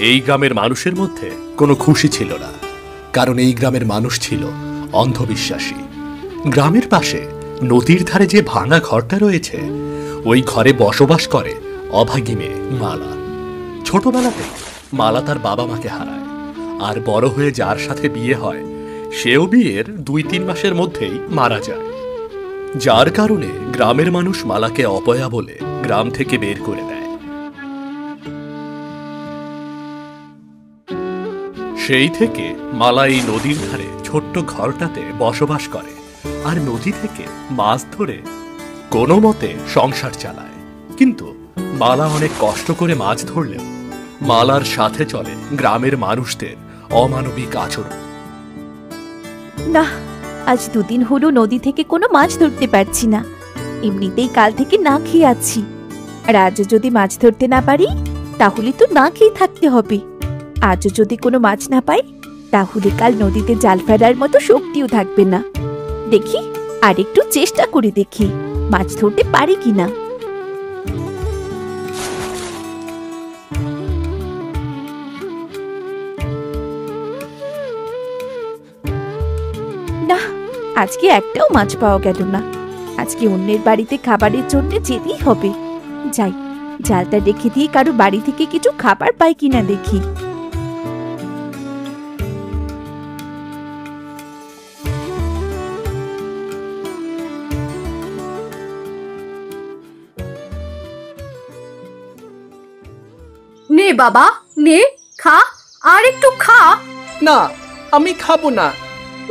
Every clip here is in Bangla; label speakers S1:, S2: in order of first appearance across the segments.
S1: এই গ্রামের মানুষের মধ্যে কোনো খুশি ছিল না, কারণ এই গ্রামের মানুষ ছিল অন্ধবিশ্বাসী। গ্রামের পাশে নদীর ধারে যে ভাঙা ঘরটা রয়েছে, ওই ঘরে বসবাস করে অভাগী মেয়ে মালা। ছোটবেলাতেই মালা তার বাবা মাকে হারায়, আর বড় হয়ে যার সাথে বিয়ে হয় সেও বিয়ের 2-3 মাসের মধ্যেই মারা যায়। যার কারণে গ্রামের মানুষ মালাকে অপয়া বলে গ্রাম থেকে বের করে দেয়। সেই থেকে মালা এই নদীর ধারে ছোট্ট ঘরটাতে বসবাস করে, আর নদী থেকে মাছ ধরে কোনো মতে সংসার চালায়। কিন্তু মালা অনেক কষ্ট করে মাছ ধরলেও মালার সাথে চলে গ্রামের মানুষদের অমানবিক আচরণ।
S2: না, আজ 2 দিন হলো নদী থেকে কোনো মাছ ধরতে পারছি না। এমনিতেই কাল থেকে না খেয়ে আছি, আর আজ যদি মাছ ধরতে না পারি তাহলে তো না খেয়ে থাকতে হবে। আজও যদি কোনো মাছ না পাই তাহলে কাল নদীতে জাল ফেলার মতো শক্তিও থাকবে না। দেখি আর একটু চেষ্টা করে দেখি মাছ ধরতে পারি কিনা। না, আজকে একটাও মাছ পাওয়া গেল না। আজকে অন্যের বাড়িতে খাবারের জন্য যেতেই হবে। যাই, জালটা রেখে দিয়ে কারো বাড়ি থেকে কিছু খাবার পাই কিনা দেখি।
S3: নে বাবা, নে, খা, আর একটু খা।
S4: না, আমি খাবো না।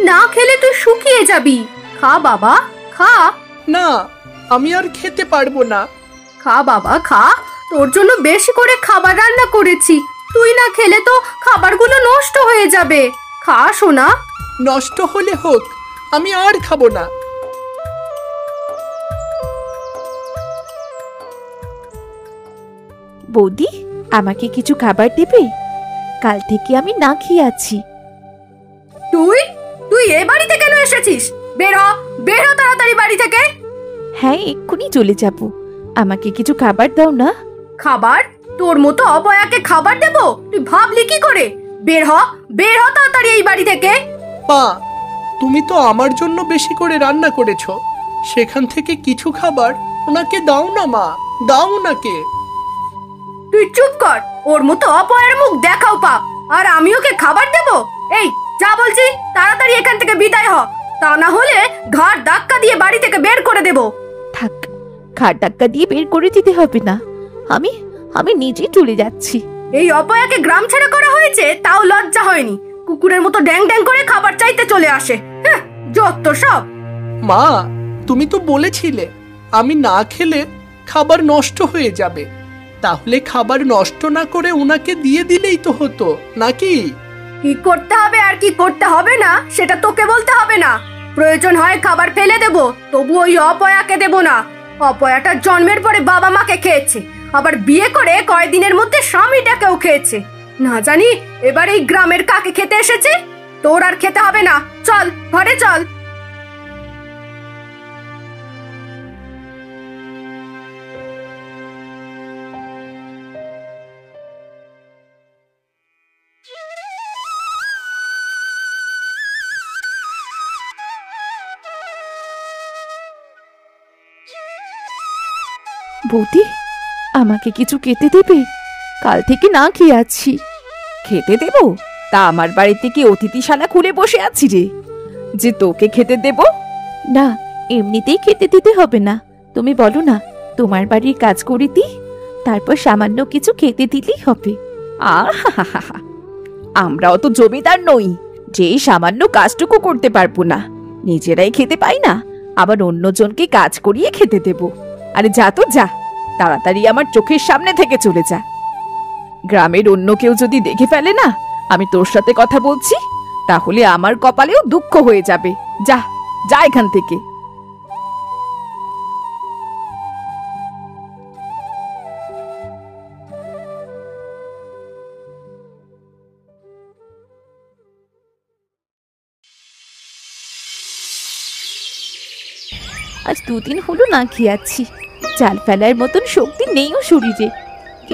S3: না খেলে তুই শুকিয়ে যাবি। খা বাবা, খা।
S4: না, আমি আর খেতে পারবো না।
S3: খা বাবা, খা। তোর জন্য বেশি করে খাবার রান্না করেছি, তুই না খেলে তো খাবারগুলো নষ্ট হয়ে যাবে। খা সোনা।
S4: নষ্ট হলে হোক, আমি আর খাবো না।
S2: বৌদি, আমাকে কিছু খাবার দেবে? কাল থেকে আমি না খেয়ে আছি।
S3: তুই তুই এ বাড়িতে কেন এসেছিস? বের হ, বের হ তাড়াতাড়ি বাড়ি থেকে।
S2: হ্যাঁ, এক্ষুনি চলে যাব। আমাকে কিছু খাবার দাও না।
S3: খাবার? তোর মতো অপয়াকে খাবার দেব? তুই ভাবলি কি করে? বের হ, বের হ তাড়াতাড়ি এই বাড়ি থেকে।
S4: মা, তুমি তো আমার জন্য বেশি করে রান্না করেছো, সেখান থেকে কিছু খাবার ওনাকে দাও না মা, দাও ওনাকে।
S3: তুই চুপ কর, ওর মতো অপয়ের মুখ দেখাও পাপ, আর আমি ওকে খাবার দেব? এই যা বলছি, তাড়াতাড়ি এখান থেকে বিদায় হ, তা না হলে ঘাড় ধাক্কা দিয়ে বাড়ি থেকে বের করে দেব।
S2: থাক, ঘাড় ধাক্কা দিয়ে বের করে দিতে হবে না, আমি আমি নিজে চলে যাচ্ছি।
S3: এই অপয়াকে গ্রাম ছেড়ে করা হয়েছে, তাও লজ্জা হয়নি। কুকুরের মতো ড্যাং ড্যাং করে খাবার চাইতে চলে আসে। হ্যাঁ, যত সব।
S4: মা, তুমি তো বলেছিলে আমি না খেলে খাবার নষ্ট হয়ে যাবে, তাহলে খাবার নষ্ট না করে ওনাকে দিয়ে দিলেই তো হতো নাকি?
S3: কি করতে হবে আর কি করতে হবে না সেটা তোকে বলতে হবে না। প্রয়োজন হয় খাবার ফেলে দেব, তবু ওই অপয়াকে দেব না। অপয়াটা জন্মের পরে বাবা মাকে খেয়েছে, আবার বিয়ে করে কয়েকদিনের মধ্যে স্বামীটাকেও খেয়েছে। না জানি এবার এই গ্রামের কাকে খেতে এসেছে। তোর আর খেতে হবে না, চল ঘরে চল।
S2: বৌদি, আমাকে কিছু খেতে দেবে? কাল থেকে না খেয়ে আছি।
S5: খেতে দেব? তা আমার বাড়িতে কি অতিথিশালা খুলে বসে আছি রে যে তোকে খেতে দেব?
S2: না, এমনিতেই খেতে দিতে হবে না। তুমি বলো না তোমার বাড়ির কাজ করে দি, তারপর সামান্য কিছু খেতে দিলেই হবে।
S5: আহা, আমরাও তো জমিদার নই যে সামান্য কাজটুকু করতে পারবো না। নিজেরাই খেতে পাই না, আবার অন্যজনকে কাজ করিয়ে খেতে দেব? আরে যা তো যা, তাড়াতাড়ি আমার চোখের সামনে থেকে চলে যা। গ্রামের অন্য কেউ যদি দেখে ফেলে না আমি তোর সাথে কথা বলছি, তাহলে আমার কপালেও দুঃখ হয়ে যাবে। যা যা এখান থেকে।
S2: আজ 2 দিন হলো না খেয়ে আছি। জাল ফেলার মতন শক্তি নেইও শরীরে,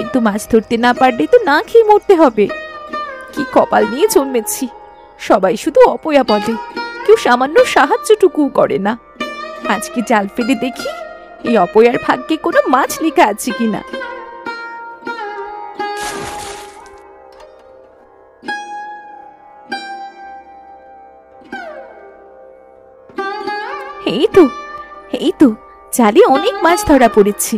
S2: কিন্তু মাছ ধরতে না পারলে তো না খেয়ে মরতে হবে। কি কপাল নিয়ে জন্মেছি, সবাই শুধু অপয়া বলে, কেউ সামান্য সাহায্যটুকুও করে না। আজকে জাল ফেলে দেখি এই অপয়ার ভাগ্যে কোনো মাছ লেখা আছে কিনা। এই তো এই তো জালে অনেক মাছ ধরা পড়েছে।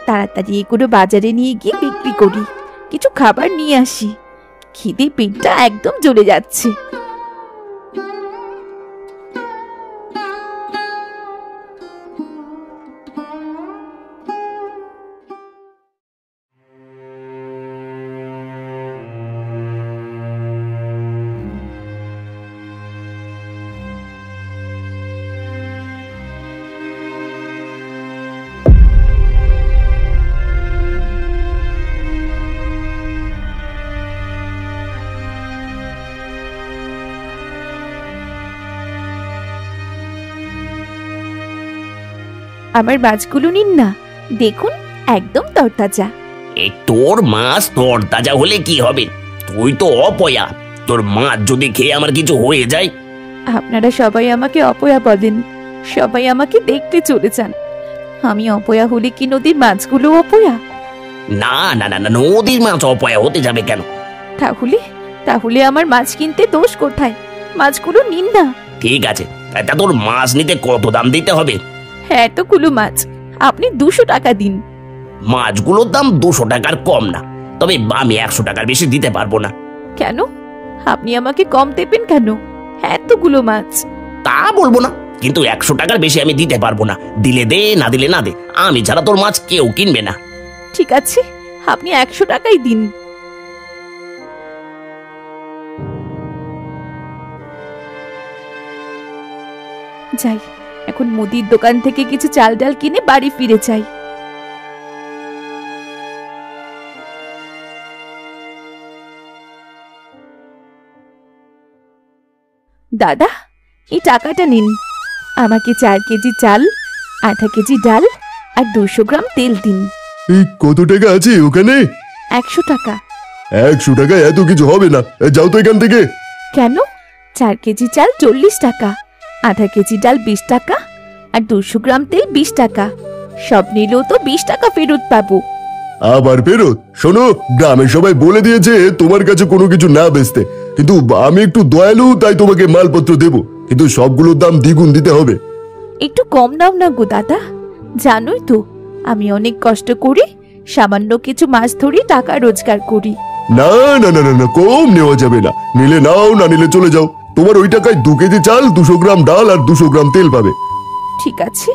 S2: তাড়াতাড়ি এগুলো বাজারে নিয়ে গিয়ে বিক্রি করি, কিছু খাবার নিয়ে আসি। খিদে পেটটা একদম জ্বলে যাচ্ছে। আমার মাছগুলো নিন না, দেখুন একদম তরতাজা।
S6: এই তোর মাছ তরতাজা হলে কি হবে? তুই তো অপয়া, তোর মাছ যদি খেয়ে আমার কিছু হয়ে যায়।
S2: আপনারা সবাই আমাকে অপয়া বলেন, সবাই আমাকে দেখতে চলে যান। আমি অপয়া হলে কি নদীর মাছগুলো অপয়া?
S6: না না না না, নদীর মাছ অপয়া হতে যাবে কেন?
S2: তাহলে তাহলে আমার মাছ কিনতে দোষ কোথায়? মাছগুলো নিন না।
S6: ঠিক আছে, তা তোর মাছ নিতে কত দাম দিতে হবে?
S2: হ্যাঁ, এতগুলো মাছ আপনি 200 টাকা দিন।
S6: মাছগুলোর দাম 200 টাকার কম না, তবে আমি 100 টাকার বেশি দিতে পারবো না।
S2: কেন? আপনি আমাকে কম দেবেন কেন? এতগুলো মাছ।
S6: তা বলবো না, কিন্তু 100 টাকার বেশি আমি দিতে পারবো না। দিলে দে, না দিলে না দে, আমি ছাড়া তোর মাছ কেউ কিনবে না।
S2: ঠিক আছে, আপনি 100 টাকাই দিন। যাই, এখন মুদির দোকান থেকে কিছু চাল ডাল কিনে বাড়ি ফিরে যাই। দাদা, এই টাকাটা নিন। আমাকে 4 কেজি চাল, আধা কেজি ডাল আর 200 গ্রাম তেল দিন।
S7: এই কত টাকা আছে ওখানে?
S2: 100 টাকা।
S7: 100 টাকা এত কিছু হবে না, যাও তো এখান থেকে।
S2: কেন? 4 কেজি চাল 40 টাকা, আধা কেজি ডাল 20 টাকা আর 200 গ্রাম তেল 20 টাকা। সব নিলেও তো 20 টাকা ফেরত পাবো।
S7: আবার ফেরত? শোনো, গ্রামের সবাই বলে দিয়েছে তোমার কাছে কোনো কিছু না বেচতে, কিন্তু আমি একটু দয়ালু তাই তোমাকে মালপত্র দেব, কিন্তু সবগুলোর দাম দ্বিগুণ দিতে হবে।
S2: একটু কম দাও না গো দাদা, জানোই তো আমি অনেক কষ্ট করে সামান্য কিছু মাছ ধরে টাকা রোজগার করি।
S7: না না না না না, কম নেওয়া যাবে না। নিলে নাও, না নিলে চলে যাও। তোমার ওই টাকায় 2 কেজি চাল, 200 গ্রাম ডাল আর 200 গ্রাম তেল পাবে।
S2: ঠিক আছে,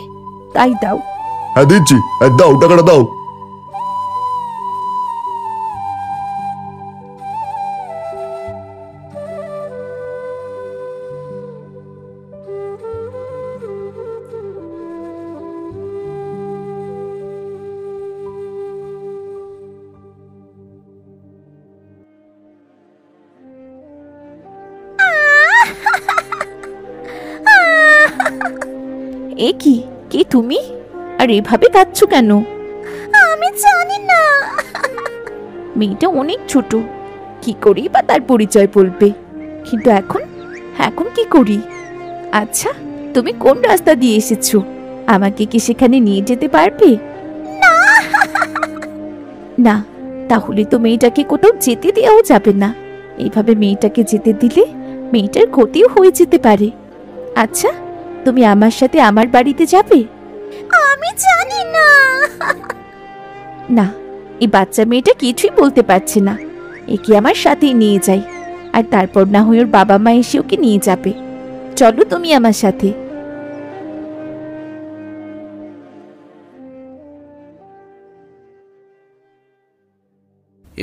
S2: তাই দাও।
S7: হ্যাঁ দিচ্ছি, দাও টাকাটা দাও।
S2: এ কি, কে তুমি? আর এভাবে কাঁদছো কেন? আমি জানি না। মেয়েটা অনেক ছোট, কি করি বা তার পরিচয় বলবে, কিন্তু এখন এখন কি করি? আচ্ছা, তুমি কোন রাস্তা দিয়ে এসেছো? আমাকে কি সেখানে নিয়ে যেতে পারবে? না, তাহলে তো মেয়েটাকে কোথাও যেতে দেওয়াও যাবে না। এইভাবে মেয়েটাকে যেতে দিলে মেয়েটার ক্ষতিও হয়ে যেতে পারে। আচ্ছা, তুমি আমার সাথে আমার বাড়িতে যাবে? আমি জানি না। না, এই বাচ্চা মেয়েটা কিছুই বলতে পারছে না। একে আমার সাথেই নিয়ে যাই, আর তারপর না হয় ওর বাবা মা এসে ওকে নিয়ে যাবে। চলো তুমি আমার সাথে।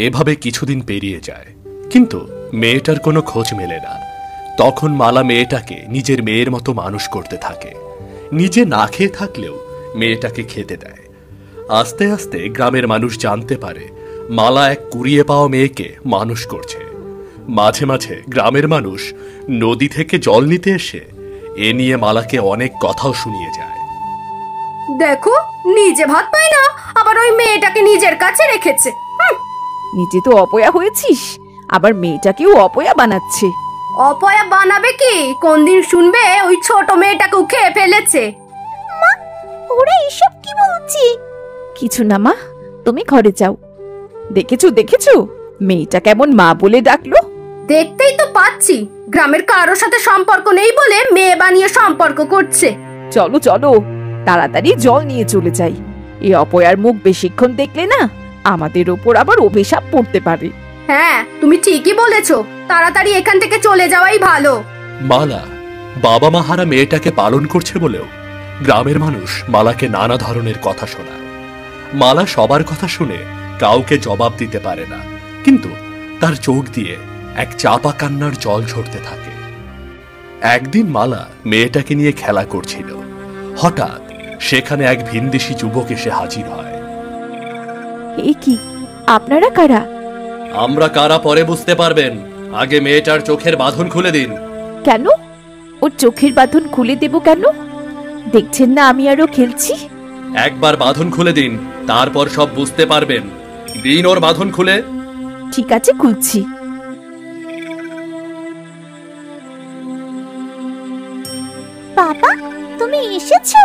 S1: এভাবে কিছুদিন পেরিয়ে যায়, কিন্তু মেয়েটার কোনো খোঁজ মেলে না। তখন মালা মেয়েটাকে নিজের মেয়ের মতো মানুষ করতে থাকে। নিজে না খেয়ে থাকলেও মেয়েটাকে খেতে দেয়। আস্তে আস্তে গ্রামের মানুষ জানতে পারে মালা এক কুড়িয়ে পাওয়া মেয়েকে মানুষ করছে। মাঝে মাঝে গ্রামের মানুষ নদী থেকে জল নিতে এসে এ নিয়ে মালাকে অনেক কথাও শুনিয়ে যায়।
S3: দেখো, নিজে ভাত পায় না, আবার ওই মেয়েটাকে নিজের কাছে রেখেছে।
S5: নিজে তো অপয়া হয়েছিস, আবার মেয়েটাকেও অপয়া বানাচ্ছে।
S3: অপয়া বানাবে কি? কোন দিন শুনবে ওই ছোট মেয়েটাকেও খেয়ে ফেলেছে?
S2: ওরা এসব কি বলছে?
S5: কিছু না মা, তুমি ঘরে যাও। দেখেছো দেখেছো, মেয়েটা কেমন মা বলে ডাকলো।
S3: দেখতেই তো পাচ্ছি, গ্রামের কারোর সাথে সম্পর্ক নেই বলে মেয়ে বানিয়ে সম্পর্ক করছে।
S5: চলো চলো, তাড়াতাড়ি জল নিয়ে চলে যাই। এই অপয়ার মুখ বেশিক্ষণ দেখলে না আমাদের ওপর আবার অভিশাপ পড়তে পারে।
S3: হ্যাঁ, তুমি ঠিকই বলেছো, তাড়াতাড়ি এখান থেকে চলে যাওয়াই ভালো।
S1: মালা বাবা মা হারা মেয়েটাকে পালন করছে বলেও গ্রামের মানুষ মালাকে নানা ধরনের কথা শোনায়। মালা সবার কথা শুনে কাউকে জবাব দিতে পারে না, কিন্তু তার চোখ দিয়ে এক চাপা কান্নার জল ঝরতে থাকে। একদিন মালা মেয়েটাকে নিয়ে খেলা করছিল, হঠাৎ সেখানে এক ভিনদেশী যুবক এসে হাজির হয়।
S5: এ কি, আপনারা কারা?
S1: আমরা কারা পরে বুঝতে পারবেন, আগে মেয়েটার চোখের বাঁধন খুলে দিন।
S5: কেন? ওর চোখের বাঁধন খুলে দেব কেন? দেখছেন না আমি আরো খেলছি।
S1: একবার বাঁধন খুলে দিন, তারপর সব বুঝতে পারবেন। দিন ওর বাঁধন খুলে।
S5: ঠিক আছে, খুলছি।
S2: বাবা, তুমি এসেছো?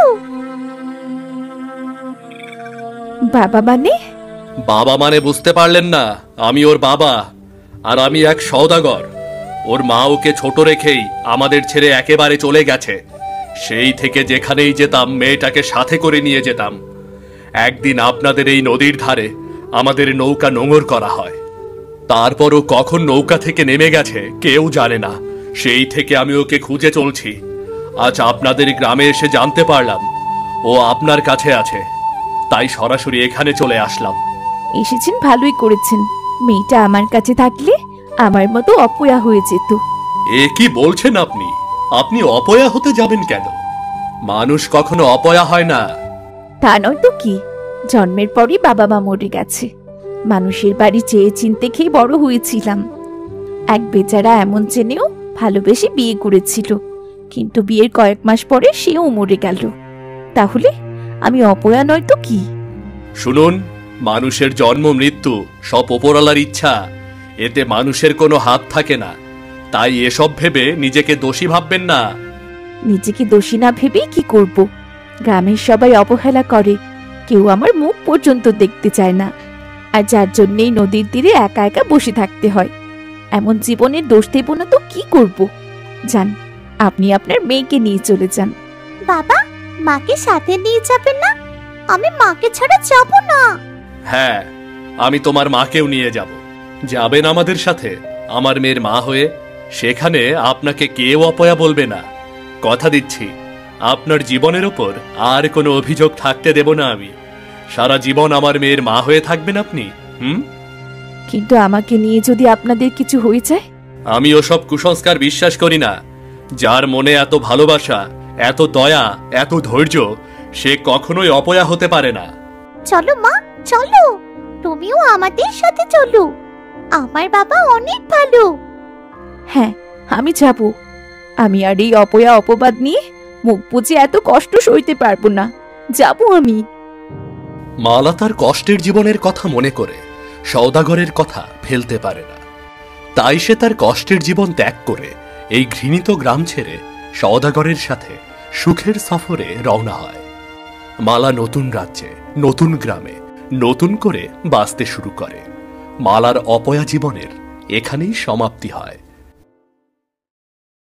S5: বাবা মানে?
S1: বাবা মানে বুঝতে পারলেন না? আমি ওর বাবা, আর আমি এক সওদাগর। ওর মা ওকে ছোট রেখেই আমাদের ছেড়ে একেবারে চলে গেছে। সেই থেকে যেখানেই যেতাম মেয়েটাকে সাথে করে নিয়ে যেতাম। একদিন আপনাদের এই নদীর ধারে আমাদের নৌকা নোঙর করা হয়, তারপরও কখন নৌকা থেকে নেমে গেছে কেউ জানে না। সেই থেকে আমি ওকে খুঁজে চলছি। আজ আপনাদের গ্রামে এসে জানতে পারলাম ও আপনার কাছে আছে, তাই সরাসরি এখানে চলে আসলাম।
S5: এসেছেন, ভালোই করেছেন। মেয়েটা আমার কাছে থাকলে আমার মতো অপয়া হয়ে যেত।
S1: এ কি বলছেন আপনি? আপনি অপয়া হতে যাবেন কেন? মানুষ কখনো অপয়া হয় না।
S5: তা নয় তো কি, জন্মের পরই বাবা মা মরে গেছে। মানুষের বাড়ি চেয়ে চিনতে খেয়ে বড় হয়েছিলাম। এক বেচারা এমন চেনেও ভালোবেসে বিয়ে করেছিল, কিন্তু বিয়ের কয়েক মাস পরে সেও মরে গেল। তাহলে আমি অপয়া নয় তো কি?
S1: শুনুন, মানুষের জন্ম মৃত্যু সব ওপরওয়ালার ইচ্ছা, এতে মানুষের কোনো হাত থাকে না। তাই এসব ভেবে নিজেকে দোষী ভাববেন না।
S5: নিজেকে দোষী না ভেবেই কি করব? গ্রামের সবাই অবহেলা করে, কেউ আমার মুখ পর্যন্ত দেখতে চায় না। আর যার জন্যেই নদীর তীরে একা একা বসে থাকতে হয়। এমন জীবনের দোষ দেব না তো কি করব? যান, আপনি আপনার মেয়েকে নিয়ে চলে যান।
S2: বাবা, মাকে সাথে নিয়ে যাবেন না? আমি মাকে ছাড়া যাব না।
S1: হ্যাঁ, আমি তোমার মাকেও নিয়ে যাব। যাবেন আমাদের সাথে আমার মেয়ের মা হয়ে। সেখানে আপনাকে কেউ অপয়া বলবে না, কথা দিচ্ছি। আপনার জীবনের ওপর আর কোনো অভিযোগ থাকতে দেব না আমি। সারা জীবন আমার মেয়ের মা হয়ে থাকবেন আপনি।
S5: কিন্তু আমাকে নিয়ে যদি আপনাদের কিছু হয়ে যায়?
S1: আমি ওসব কুসংস্কার বিশ্বাস করি না। যার মনে এত ভালোবাসা, এত দয়া, এত ধৈর্য, সে কখনোই অপয়া হতে পারে না।
S2: চলো মা, চলো, তুমিও আমাদের সাথে চলো। আমার বাবা অনেক ভালো।
S5: হ্যাঁ, আমি যাব। আমি আর এই অপয়া অপবাদ নিয়ে মুখ বুজে এত কষ্ট সইতে পারবো না। যাব আমি।
S1: মালা তার কষ্টের জীবনের কথা মনে করে সওদাগরের কথা ফেলতে পারে না। তাই সে তার কষ্টের জীবন ত্যাগ করে এই ঘৃণিত গ্রাম ছেড়ে সওদাগরের সাথে সুখের সফরে রওনা হয়। মালা নতুন রাজ্যে, নতুন গ্রামে নতুন করে বাঁচতে শুরু করে। মালার অপয়া জীবনের এখানেই সমাপ্তি হয়।